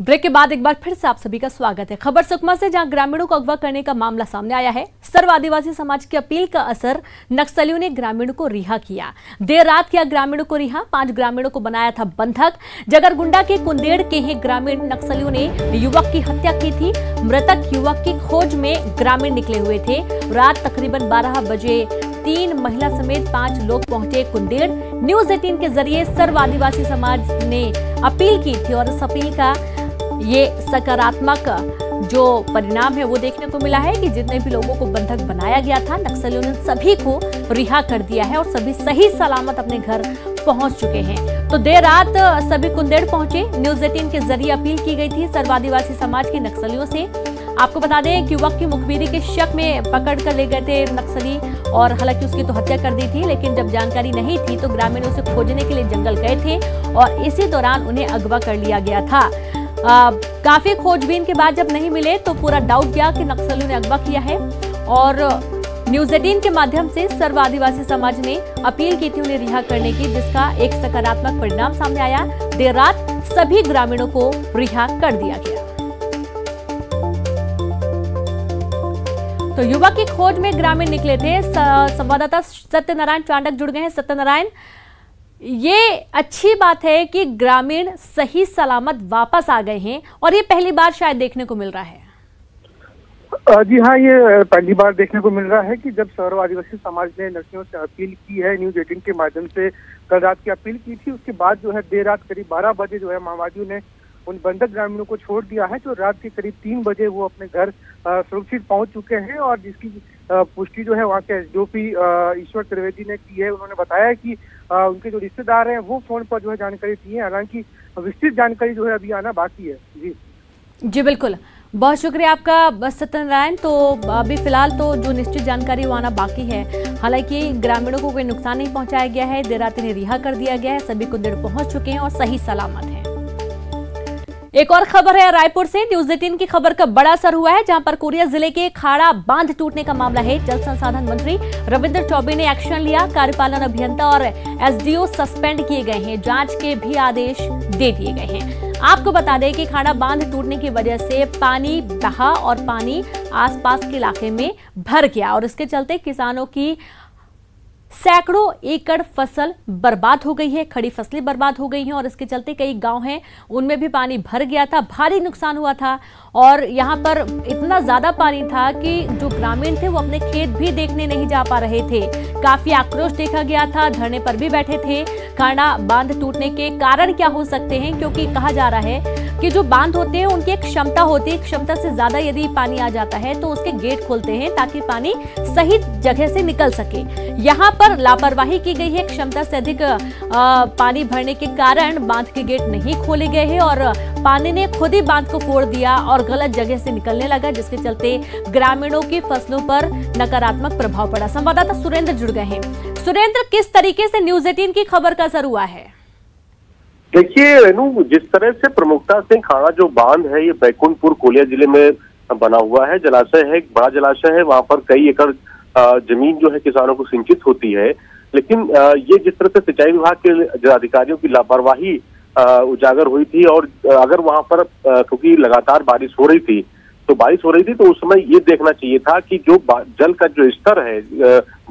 Break के बाद एक बार फिर से आप सभी का स्वागत है। खबर सुकमा से, जहां ग्रामीणों को अगवा करने का मामला सामने आया है। सर्व आदिवासी समाज की अपील का असर, नक्सलियों ने ग्रामीणों को रिहा किया। देर रात किया ग्रामीणों को रिहा। 5 ग्रामीणों को बनाया था बंधक। जगरगुंडा के कुंदेड़ के ही ग्रामीण नक्सलियों ने युवक की हत्या की थी। मृतक युवक की खोज में ग्रामीण निकले हुए थे। रात तकरीबन 12 बजे 3 महिला समेत 5 लोग पहुंचे कुंदेड़। न्यूज 18 के जरिए सर्व आदिवासी समाज ने अपील की थी और इस अपील का ये सकारात्मक जो परिणाम है वो देखने को मिला है कि जितने भी लोगों को बंधक बनाया गया था, नक्सलियों ने सभी को रिहा कर दिया है और सभी सही सलामत अपने घर पहुंच चुके हैं। तो देर रात सभी कुंदेड़ पहुंचे। न्यूज 18 के जरिए अपील की गई थी सर्व आदिवासी समाज के नक्सलियों से। आपको बता दें कि युवक की मुखबिरी के शक में पकड़ कर ले गए थे नक्सली और हालांकि उसकी तो हत्या कर दी थी, लेकिन जब जानकारी नहीं थी तो ग्रामीण उसे खोजने के लिए जंगल गए थे और इसी दौरान उन्हें अगवा कर लिया गया था। काफी खोजबीन के बाद जब नहीं मिले तो पूरा डाउट गया कि नक्सलियों ने अगवा किया है और न्यूज 18 के माध्यम से सर्व आदिवासी समाज ने अपील की थी उन्हें रिहा करने की, जिसका एक सकारात्मक परिणाम सामने आया। देर रात सभी ग्रामीणों को रिहा कर दिया गया। तो युवक की खोज में ग्रामीण निकले थे। संवाददाता सत्यनारायण चांडक जुड़ गए हैं। सत्यनारायण, ये अच्छी बात है कि ग्रामीण सही सलामत वापस आ गए हैं और ये पहली बार शायद देखने को मिल रहा है। जी हाँ, ये पहली बार देखने को मिल रहा है कि जब सर्व आदिवासी समाज ने नक्सलियों से अपील की है, न्यूज 18 के माध्यम से कल रात की अपील की थी, उसके बाद जो है देर रात करीब 12 बजे जो है माओवादियों ने उन बंधक ग्रामीणों को छोड़ दिया है, जो रात के करीब 3 बजे वो अपने घर सुरक्षित पहुंच चुके हैं और जिसकी पुष्टि जो है वहाँ के एसडीओपी ईश्वर त्रिवेदी ने की है। उन्होंने बताया कि उनके जो रिश्तेदार हैं वो फोन पर जो है जानकारी दी है, हालांकि विस्तृत जानकारी जो है अभी आना बाकी है। जी बिल्कुल, बहुत शुक्रिया आपका सत्यनारायण। तो अभी फिलहाल तो जो निश्चित जानकारी वो आना बाकी है। हालांकि ग्रामीणों को कोई नुकसान नहीं पहुंचाया गया है। देर रात इन्हें रिहा कर दिया गया है। सभी कुंदेड़ पहुंच चुके हैं और सही सलामत हैं। एक और खबर है रायपुर से। न्यूज 18 की खबर का बड़ा असर हुआ है, जहां पर कोरिया जिले के खाड़ा बांध टूटने का मामला है। जल संसाधन मंत्री रविंद्र चौबे ने एक्शन लिया। कार्यपालन अभियंता और एसडीओ सस्पेंड किए गए हैं। जांच के भी आदेश दे दिए गए हैं। आपको बता दें कि खाड़ा बांध टूटने की वजह से पानी बहा और पानी आसपास के इलाके में भर गया और इसके चलते किसानों की सैकड़ों एकड़ फसल बर्बाद हो गई है। खड़ी फसलें बर्बाद हो गई हैं और इसके चलते कई गांव हैं उनमें भी पानी भर गया था। भारी नुकसान हुआ था और यहां पर इतना ज्यादा पानी था कि जो ग्रामीण थे वो अपने खेत भी देखने नहीं जा पा रहे थे। काफी आक्रोश देखा गया था, धरने पर भी बैठे थे। खाड़ा बांध टूटने के कारण क्या हो सकते हैं, क्योंकि कहा जा रहा है कि जो बांध होते हैं उनकी एक क्षमता होती है, क्षमता से ज्यादा यदि पानी आ जाता है तो उसके गेट खोलते हैं ताकि पानी सही जगह से निकल सके। यहाँ पर लापरवाही की गई है। क्षमता से अधिक पानी भरने के कारण बांध के गेट नहीं खोले गए हैं और पानी ने खुद ही बांध को फोड़ दिया और गलत जगह से निकलने लगा, जिसके चलते ग्रामीणों की फसलों पर नकारात्मक प्रभाव पड़ा। संवाददाता सुरेंद्र जुड़ गए हैं। सुरेंद्र, किस तरीके से न्यूज 18 की खबर का असर हुआ है? देखिए रेनू, जिस तरह से प्रमुखता से खाड़ा जो बांध है ये बैकुंठपुर कोलिया जिले में बना हुआ है। जलाशय है, एक बड़ा जलाशय है। वहां पर कई एकड़ जमीन जो है किसानों को सिंचित होती है, लेकिन ये जिस तरह से सिंचाई विभाग के अधिकारियों की लापरवाही उजागर हुई थी और अगर वहां पर क्योंकि लगातार बारिश हो रही थी तो उस समय ये देखना चाहिए था कि जो जल का जो स्तर है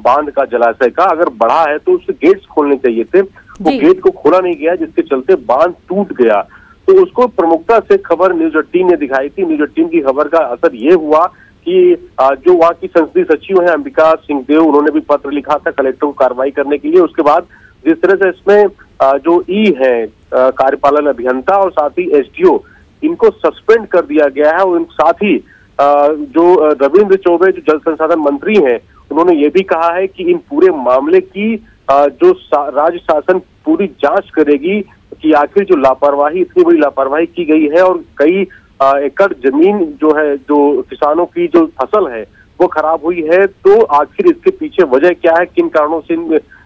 बांध का, जलाशय का, अगर बढ़ा है तो उसके गेट्स खोलने चाहिए थे। वो गेट को खोला नहीं गया, जिसके चलते बांध टूट गया। तो उसको प्रमुखता से खबर न्यूज 18 ने दिखाई थी। न्यूज 18 की खबर का असर ये हुआ कि जो वहाँ की संसदीय सचिव हैं अंबिका सिंह देव, उन्होंने भी पत्र लिखा था कलेक्टर को कार्रवाई करने के लिए। उसके बाद जिस तरह से इसमें जो ई है कार्यपालन अभियंता और साथ ही एसडीओ, इनको सस्पेंड कर दिया गया है। और साथ ही जो रविंद्र चौबे जो जल संसाधन मंत्री हैं, उन्होंने ये भी कहा है कि इन पूरे मामले की जो राज्य शासन पूरी जांच करेगी कि आखिर जो लापरवाही, इतनी बड़ी लापरवाही की गई है और कई एकड़ जमीन जो है, जो किसानों की जो फसल है वो खराब हुई है, तो आखिर इसके पीछे वजह क्या है, किन कारणों से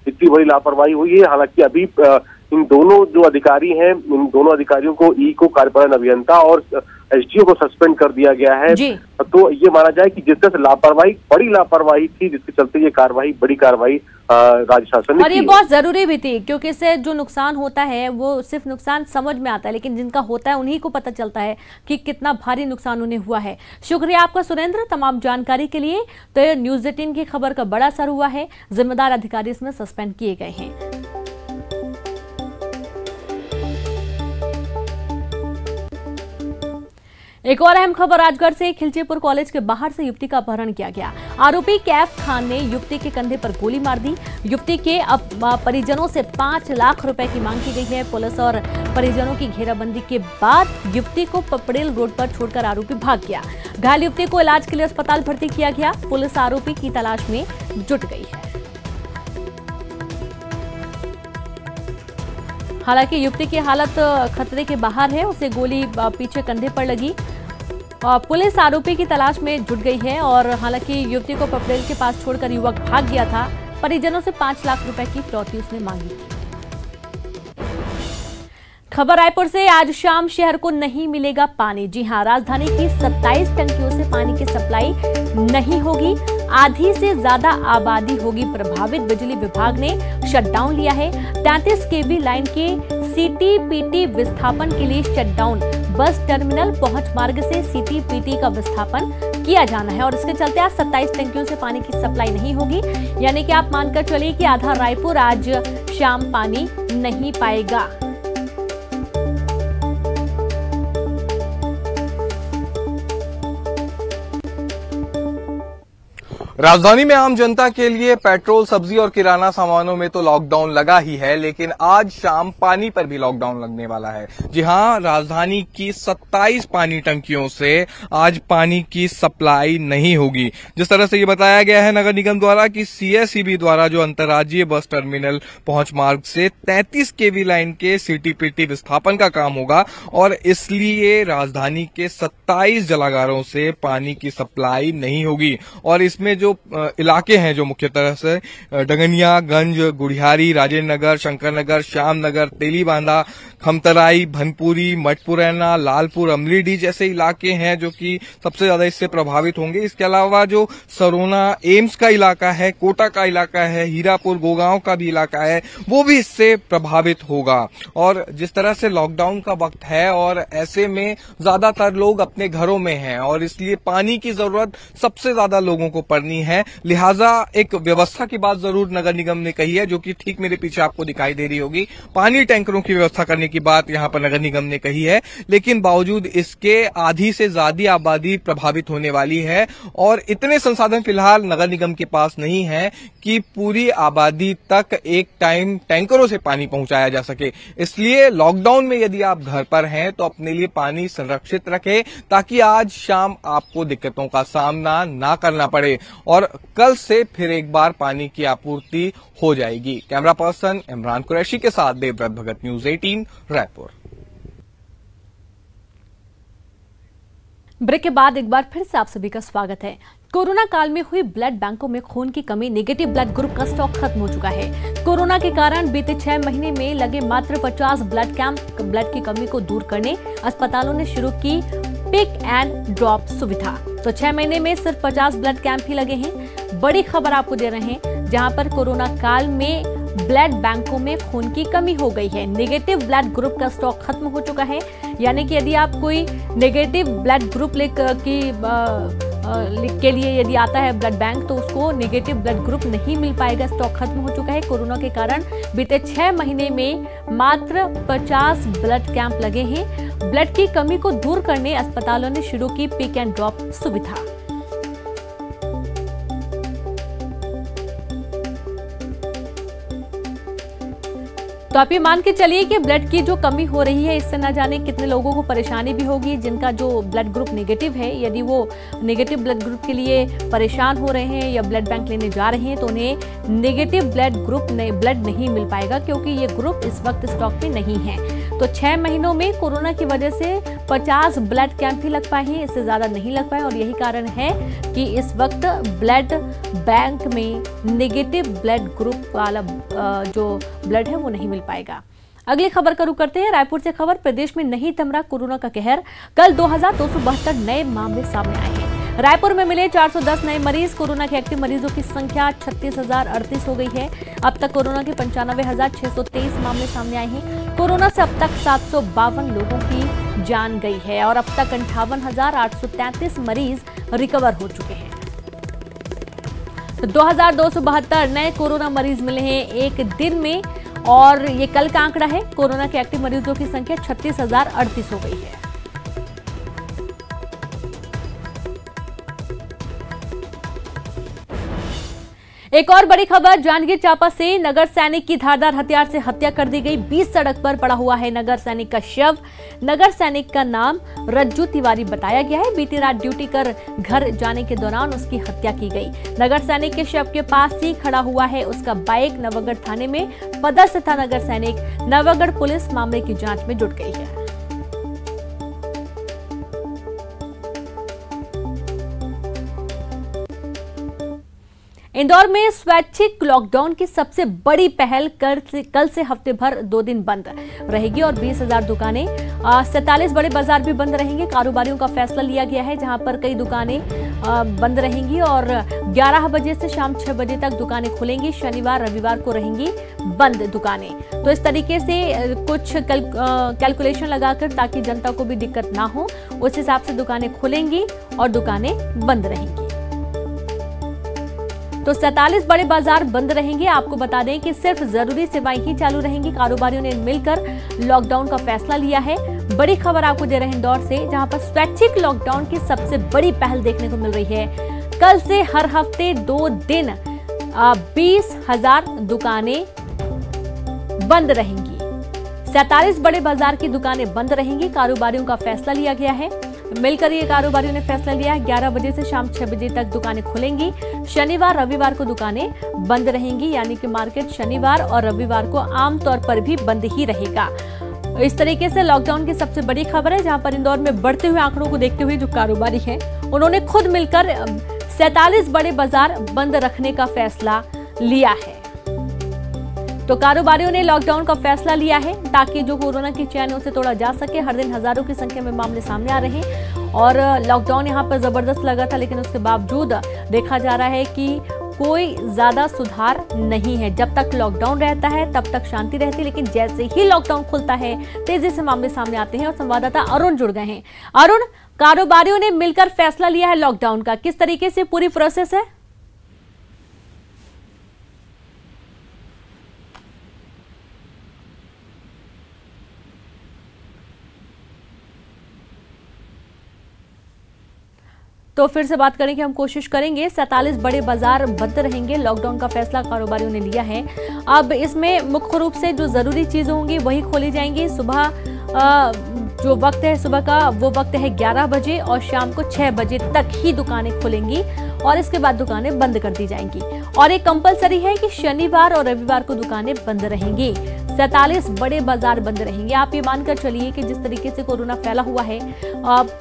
इतनी बड़ी लापरवाही हुई है। हालांकि अभी इन दोनों जो अधिकारी हैं, इन दोनों अधिकारियों को ईको कार्यपालन अभियंता और एसडीओ को सस्पेंड कर दिया गया है। तो ये माना जाए कि जिस तरह से लापरवाही, बड़ी लापरवाही थी, जिसके चलते ये कार्रवाई, बड़ी कार्रवाई राज्य शासन ने और ये बहुत जरूरी भी थी, क्योंकि इससे जो नुकसान होता है वो सिर्फ नुकसान समझ में आता है, लेकिन जिनका होता है उन्हीं को पता चलता है कि कितना भारी नुकसान उन्हें हुआ है। शुक्रिया आपका सुरेंद्र तमाम जानकारी के लिए। तो न्यूज़ 18 की खबर का बड़ा असर हुआ है, जिम्मेदार अधिकारी इसमें सस्पेंड किए गए हैं। एक और अहम खबर राजगढ़ से। खिलचीपुर कॉलेज के बाहर से युवती का अपहरण किया गया। आरोपी कैफ खान ने युवती के कंधे पर गोली मार दी। युवती के परिजनों से 5 लाख रुपए की मांग की गई है। पुलिस और परिजनों की घेराबंदी के बाद युवती को पपड़ेल रोड पर छोड़कर आरोपी भाग गया। घायल युवती को इलाज के लिए अस्पताल भर्ती किया गया। पुलिस आरोपी की तलाश में जुट गई है। हालांकि युवती की हालत खतरे के बाहर है, उसे गोली पीछे कंधे पर लगी। पुलिस आरोपी की तलाश में जुट गई है और हालांकि युवती को पपड़ेल के पास छोड़कर युवक भाग गया था। परिजनों से 5 लाख रुपए की फिरौती उसने मांगी थी। खबर रायपुर से। आज शाम शहर को नहीं मिलेगा पानी। जी हां, राजधानी की 27 टंकियों से पानी की सप्लाई नहीं होगी। आधी से ज्यादा आबादी होगी प्रभावित। बिजली विभाग ने शटडाउन लिया है। 33 केवी लाइन के सीटीपीटी विस्थापन के लिए शटडाउन। बस टर्मिनल पहुंच मार्ग से सीटीपीटी का विस्थापन किया जाना है और इसके चलते आज 27 टंकियों से पानी की सप्लाई नहीं होगी। यानी कि आप मानकर चलिए कि आधा रायपुर आज शाम पानी नहीं पाएगा। राजधानी में आम जनता के लिए पेट्रोल, सब्जी और किराना सामानों में तो लॉकडाउन लगा ही है, लेकिन आज शाम पानी पर भी लॉकडाउन लगने वाला है। जी हां, राजधानी की 27 पानी टंकियों से आज पानी की सप्लाई नहीं होगी। जिस तरह से ये बताया गया है नगर निगम द्वारा कि सीएसईबी द्वारा जो अंतर्राज्यीय बस टर्मिनल पहुंच मार्ग से 33 केवी लाइन के सीटीपीटी विस्थापन का काम होगा और इसलिए राजधानी के 27 जलागारों से पानी की सप्लाई नहीं होगी। और इसमें जो इलाके हैं, जो मुख्य तरह से डगनिया, गंज, गुड़ियारी, राजेंद्र नगर, शंकर नगर, श्याम नगर, तेलीबांधा, खमतराई, भनपुरी, मठपुरैना, लालपुर, अमलीडीह जैसे इलाके हैं जो कि सबसे ज्यादा इससे प्रभावित होंगे। इसके अलावा जो सरोना, एम्स का इलाका है, कोटा का इलाका है, हीरापुर, गोगांव का भी इलाका है, वो भी इससे प्रभावित होगा। और जिस तरह से लॉकडाउन का वक्त है और ऐसे में ज्यादातर लोग अपने घरों में हैं और इसलिए पानी की जरूरत सबसे ज्यादा लोगों को पड़नी है, लिहाजा एक व्यवस्था की बात जरूर नगर निगम ने कही है, जो कि ठीक मेरे पीछे आपको दिखाई दे रही होगी। पानी टैंकरों की व्यवस्था करने की बात यहां पर नगर निगम ने कही है, लेकिन बावजूद इसके आधी से ज्यादा आबादी प्रभावित होने वाली है और इतने संसाधन फिलहाल नगर निगम के पास नहीं है कि पूरी आबादी तक एक टाइम टैंकरों से पानी पहुंचाया जा सके। इसलिए लॉकडाउन में यदि आप घर पर हैं तो अपने लिए पानी संरक्षित रखें ताकि आज शाम आपको दिक्कतों का सामना ना करना पड़े और कल से फिर एक बार पानी की आपूर्ति हो जाएगी। कैमरा पर्सन इमरान कुरैशी के साथ देवव्रत भगत, न्यूज़ 18 रायपुर। ब्रेक के बाद एक बार फिर से आप सभी का स्वागत है। कोरोना काल में हुई ब्लड बैंकों में खून की कमी, नेगेटिव ब्लड ग्रुप का स्टॉक खत्म हो चुका है। कोरोना के कारण बीते 6 महीने में लगे मात्र 50 ब्लड कैंप ब्लड की कमी को दूर करने अस्पतालों ने शुरू की पिक एंड ड्रॉप सुविधा। तो 6 महीने में सिर्फ 50 ब्लड कैंप ही लगे हैं। बड़ी खबर आपको दे रहे हैं, जहां पर कोरोना काल में ब्लड बैंकों में खून की कमी हो गई है। नेगेटिव ब्लड ग्रुप का स्टॉक खत्म हो चुका है। यानी कि यदि आप कोई नेगेटिव ब्लड ग्रुप के लिए यदि आता है ब्लड बैंक, तो उसको नेगेटिव ब्लड ग्रुप नहीं मिल पाएगा। स्टॉक खत्म हो चुका है। कोरोना के कारण बीते 6 महीने में मात्र 50 ब्लड कैंप लगे हैं। ब्लड की कमी को दूर करने अस्पतालों ने शुरू की पिक एंड ड्रॉप सुविधा। तो आप ये मान के चलिए कि ब्लड की जो कमी हो रही है, इससे न जाने कितने लोगों को परेशानी भी होगी जिनका जो ब्लड ग्रुप नेगेटिव है। यदि वो नेगेटिव ब्लड ग्रुप के लिए परेशान हो रहे हैं या ब्लड बैंक लेने जा रहे हैं, तो उन्हें नेगेटिव ब्लड ग्रुप ब्लड नहीं मिल पाएगा, क्योंकि ये ग्रुप इस वक्त स्टॉक में नहीं है। तो 6 महीनों में कोरोना की वजह से 50 ब्लड कैंप ही लग पाए हैं, इससे ज्यादा नहीं लग पाए। और यही कारण है कि इस वक्त ब्लड बैंक में नेगेटिव ब्लड ग्रुप वाला जो ब्लड है वो नहीं मिल पाएगा। अगली खबर का रुख करते हैं रायपुर से। खबर, प्रदेश में नहीं थम रहा कोरोना का कहर। कल 2272 नए मामले सामने आए हैं। रायपुर में मिले 410 नए मरीज। कोरोना के एक्टिव मरीजों की संख्या 36,038 हो गई है। अब तक कोरोना के 95,623 मामले सामने आए हैं। कोरोना से अब तक 752 लोगों की जान गई है और अब तक 58,833 मरीज रिकवर हो चुके हैं। 2272 नए कोरोना मरीज मिले हैं एक दिन में और ये कल का आंकड़ा है। कोरोना के एक्टिव मरीजों की संख्या 36,038 हो गई है। एक और बड़ी खबर, जांजगीर चांपा से नगर सैनिक की धारदार हथियार से हत्या कर दी गई। 20 सड़क पर पड़ा हुआ है नगर सैनिक का शव। नगर सैनिक का नाम रज्जू तिवारी बताया गया है। बीती रात ड्यूटी कर घर जाने के दौरान उसकी हत्या की गई। नगर सैनिक के शव के पास ही खड़ा हुआ है उसका बाइक। नवागढ़ थाने में पदस्थ था नगर सैनिक। नवागढ़ पुलिस मामले की जांच में जुट गई है। इंदौर में स्वैच्छिक लॉकडाउन की सबसे बड़ी पहल कल से हफ्ते भर 2 दिन बंद रहेगी और 20,000 दुकानें 47 बड़े बाजार भी बंद रहेंगे। कारोबारियों का फैसला लिया गया है जहां पर कई दुकानें बंद रहेंगी और 11 बजे से शाम 6 बजे तक दुकानें खुलेंगी। शनिवार रविवार को रहेंगी बंद दुकानें। तो इस तरीके से कुछ कैलकुलेशन लगाकर ताकि जनता को भी दिक्कत ना हो उस हिसाब से दुकानें खुलेंगी और दुकानें बंद रहेंगी। तो 47 बड़े बाजार बंद रहेंगे। आपको बता दें कि सिर्फ जरूरी सेवाएं ही चालू रहेंगी। कारोबारियों ने मिलकर लॉकडाउन का फैसला लिया है। बड़ी खबर आपको दे रहे हैं इंदौर से, जहां पर स्वैच्छिक लॉकडाउन की सबसे बड़ी पहल देखने को मिल रही है। कल से हर हफ्ते 2 दिन 20,000 दुकानें बंद रहेंगी। 47 बड़े बाजार की दुकानें बंद रहेंगी। कारोबारियों का फैसला लिया गया है। मिलकर ये कारोबारियों ने फैसला लिया है 11 बजे से शाम 6 बजे तक दुकानें खुलेंगी। शनिवार रविवार को दुकानें बंद रहेंगी, यानी कि मार्केट शनिवार और रविवार को आमतौर पर भी बंद ही रहेगा। इस तरीके से लॉकडाउन की सबसे बड़ी खबर है, जहां पर इंदौर में बढ़ते हुए आंकड़ों को देखते हुए जो कारोबारी हैं उन्होंने खुद मिलकर 47 बड़े बाजार बंद रखने का फैसला लिया है। तो कारोबारियों ने लॉकडाउन का फैसला लिया है ताकि जो कोरोना की चैन है उसे तोड़ा जा सके। हर दिन हजारों की संख्या में मामले सामने आ रहे हैं और लॉकडाउन यहां पर जबरदस्त लगा था, लेकिन उसके बावजूद देखा जा रहा है कि कोई ज्यादा सुधार नहीं है। जब तक लॉकडाउन रहता है तब तक शांति रहती है, लेकिन जैसे ही लॉकडाउन खुलता है तेजी से मामले सामने आते हैं। और संवाददाता अरुण जुड़ गए हैं। अरुण, कारोबारियों ने मिलकर फैसला लिया है लॉकडाउन का, किस तरीके से पूरी प्रोसेस है? तो फिर से बात करें कि हम कोशिश करेंगे। 47 बड़े बाजार बंद रहेंगे। लॉकडाउन का फैसला कारोबारियों ने लिया है। अब इसमें मुख्य रूप से जो जरूरी चीजें होंगी वही खोली जाएंगी। सुबह जो वक्त है सुबह का वो वक्त है 11 बजे और शाम को 6 बजे तक ही दुकानें खुलेंगी और इसके बाद दुकानें बंद कर दी जाएंगी। और एक कंपलसरी है कि शनिवार और रविवार को दुकानें बंद रहेंगी। 47 बड़े बाजार बंद रहेंगे। आप ये मानकर चलिए कि जिस तरीके से कोरोना फैला हुआ है,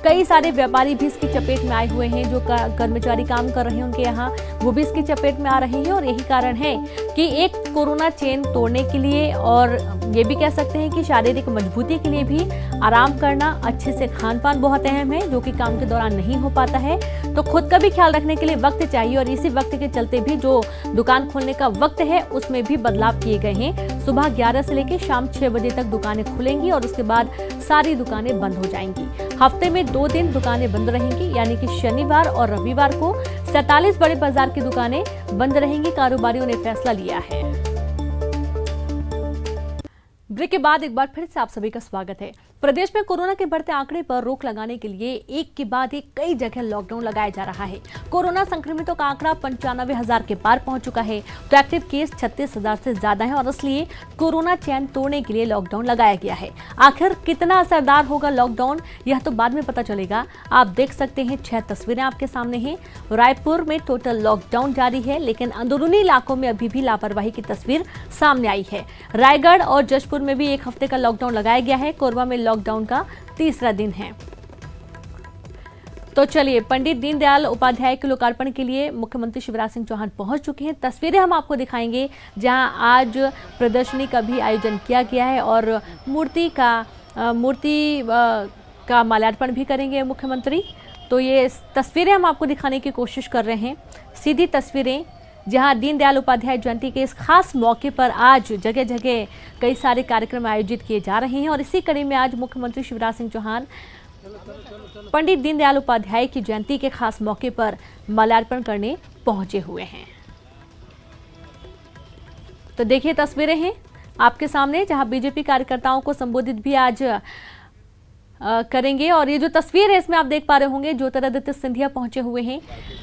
कई सारे व्यापारी भी इसकी चपेट में आए हुए हैं। जो कर्मचारी काम कर रहे हैं उनके यहाँ वो भी इसकी चपेट में आ रहे हैं और यही कारण है कि एक कोरोना चेन तोड़ने के लिए और ये भी कह सकते हैं कि शारीरिक मजबूती के लिए भी आराम करना, अच्छे से खान पान बहुत अहम है, जो कि काम के दौरान नहीं हो पाता है। तो खुद का भी ख्याल रखने के लिए वक्त चाहिए और इसी वक्त के चलते भी जो दुकान खोलने का वक्त है उसमें भी बदलाव किए गए हैं। सुबह 11 से लेकर शाम 6 बजे तक दुकानें खुलेंगी और उसके बाद सारी दुकानें बंद हो जाएंगी। हफ्ते में 2 दिन दुकानें बंद रहेंगी, यानी कि शनिवार और रविवार को 47 बड़े बाजार की दुकानें बंद रहेंगी। कारोबारियों ने फैसला लिया है। ब्रेक के बाद एक बार फिर से आप सभी का स्वागत है। प्रदेश में कोरोना के बढ़ते आंकड़े पर रोक लगाने के लिए एक के बाद एक कई जगह लॉकडाउन लगाया जा रहा है। कोरोना संक्रमितों का आंकड़ा 95,000 के पार पहुंच चुका है। तो एक्टिव केस 36,000 से ज्यादा है और इसलिए कोरोना चैन तोड़ने के लिए लॉकडाउन लगाया गया है। आखिर कितना असरदार होगा लॉकडाउन, यह तो बाद में पता चलेगा। आप देख सकते हैं 6 तस्वीरें आपके सामने हैं। रायपुर में टोटल लॉकडाउन जारी है, लेकिन अंदरूनी इलाकों में अभी भी लापरवाही की तस्वीर सामने आई है। रायगढ़ और जशपुर में भी 1 हफ्ते का लॉकडाउन लगाया गया है। कोरबा में लॉकडाउन का 3रा दिन है। तो चलिए, पंडित दीनदयाल उपाध्याय के लोकार्पण के लिए मुख्यमंत्री शिवराज सिंह चौहान पहुंच चुके हैं। तस्वीरें हम आपको दिखाएंगे जहां आज प्रदर्शनी का भी आयोजन किया गया है और मूर्ति का माल्यार्पण भी करेंगे मुख्यमंत्री। तो ये तस्वीरें हम आपको दिखाने की कोशिश कर रहे हैं, सीधी तस्वीरें जहां दीनदयाल उपाध्याय जयंती के इस खास मौके पर आज जगह जगह कई सारे कार्यक्रम आयोजित किए जा रहे हैं और इसी कड़ी में आज मुख्यमंत्री शिवराज सिंह चौहान पंडित दीनदयाल उपाध्याय की जयंती के खास मौके पर माल्यार्पण करने पहुंचे हुए हैं। तो देखिए, तस्वीरें हैं आपके सामने जहां बीजेपी कार्यकर्ताओं को संबोधित भी आज करेंगे और ये जो तस्वीर है इसमें आप देख पा रहे होंगे ज्योतिरादित्य सिंधिया पहुंचे हुए हैं।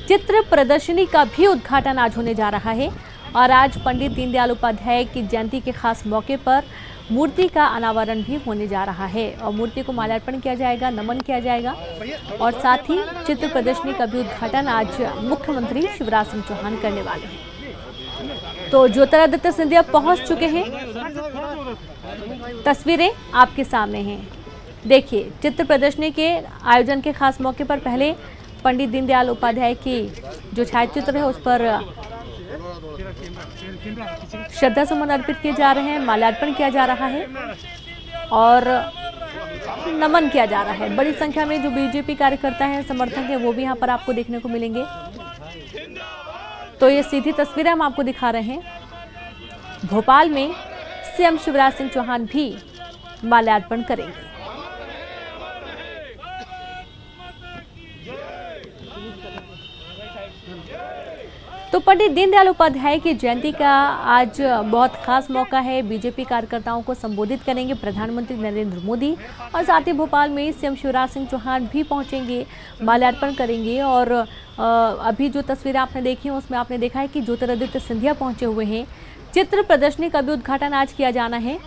चित्र प्रदर्शनी का भी उद्घाटन आज होने जा रहा है और आज पंडित दीनदयाल उपाध्याय की जयंती के खास मौके पर मूर्ति का अनावरण भी होने जा रहा है और मूर्ति को माल्यार्पण किया जाएगा, नमन किया जाएगा और साथ ही चित्र प्रदर्शनी का भी उद्घाटन आज मुख्यमंत्री शिवराज सिंह चौहान करने वाले हैं। तो ज्योतिरादित्य सिंधिया पहुंच चुके हैं, तस्वीरें आपके सामने हैं। देखिए, चित्र प्रदर्शनी के आयोजन के खास मौके पर पहले पंडित दीनदयाल उपाध्याय की जो छायाचित्र है उस पर श्रद्धा सुमन अर्पित किए जा रहे हैं, माल्यार्पण किया जा रहा है और नमन किया जा रहा है। बड़ी संख्या में जो बीजेपी कार्यकर्ता हैं, समर्थक हैं, वो भी यहाँ पर आपको देखने को मिलेंगे। तो ये सीधी तस्वीरें हम आपको दिखा रहे हैं। भोपाल में सीएम शिवराज सिंह चौहान भी माल्यार्पण करेंगे। तो पंडित दीनदयाल उपाध्याय की जयंती का आज बहुत खास मौका है। बीजेपी कार्यकर्ताओं को संबोधित करेंगे प्रधानमंत्री नरेंद्र मोदी और साथ ही भोपाल में सीएम शिवराज सिंह चौहान भी पहुंचेंगे, माल्यार्पण करेंगे। और अभी जो तस्वीरें आपने देखी हैं उसमें आपने देखा है कि ज्योतिरादित्य सिंधिया पहुंचे हुए हैं। चित्र प्रदर्शनी का भी उद्घाटन आज किया जाना है।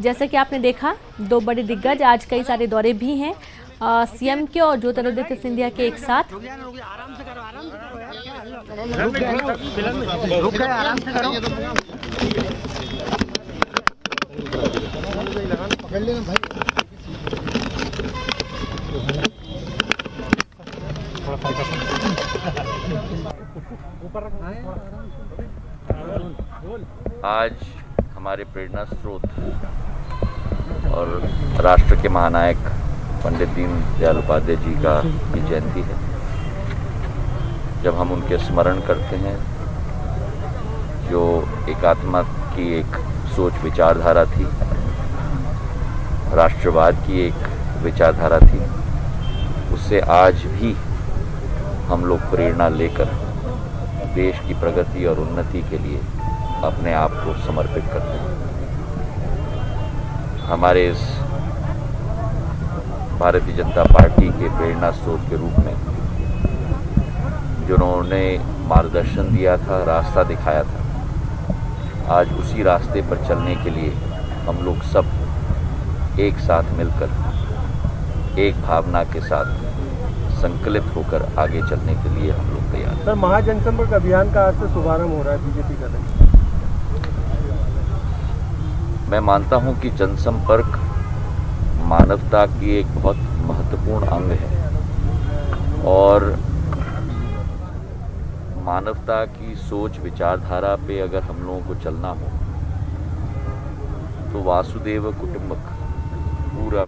जैसे कि आपने देखा, दो बड़े दिग्गज, आज कई सारे दौरे भी हैं सीएम के और ज्योतिरादित्य सिंधिया के एक साथ। आज हमारे प्रेरणा स्रोत और राष्ट्र के महानायक पंडित दीनदयाल उपाध्याय जी का की जयंती है। जब हम उनके स्मरण करते हैं, जो एकात्मा की एक सोच विचारधारा थी, राष्ट्रवाद की एक विचारधारा थी, उससे आज भी हम लोग प्रेरणा लेकर देश की प्रगति और उन्नति के लिए अपने आप को समर्पित करते हैं। हमारे इस भारतीय जनता पार्टी के प्रेरणा स्रोत के रूप में जिन्होंने मार्गदर्शन दिया था, रास्ता दिखाया था, आज उसी रास्ते पर चलने के लिए हम लोग सब एक साथ मिलकर एक भावना के साथ संकलित होकर आगे चलने के लिए हम लोग तैयार हैं। सर, महाजनसंपर्क अभियान का आज से शुभारंभ हो रहा है बीजेपी का। मैं मानता हूं कि जनसंपर्क मानवता की एक बहुत महत्वपूर्ण अंग है और मानवता की सोच विचारधारा पे अगर हम लोगों को चलना हो तो वासुदेव कुटुंबक पूरा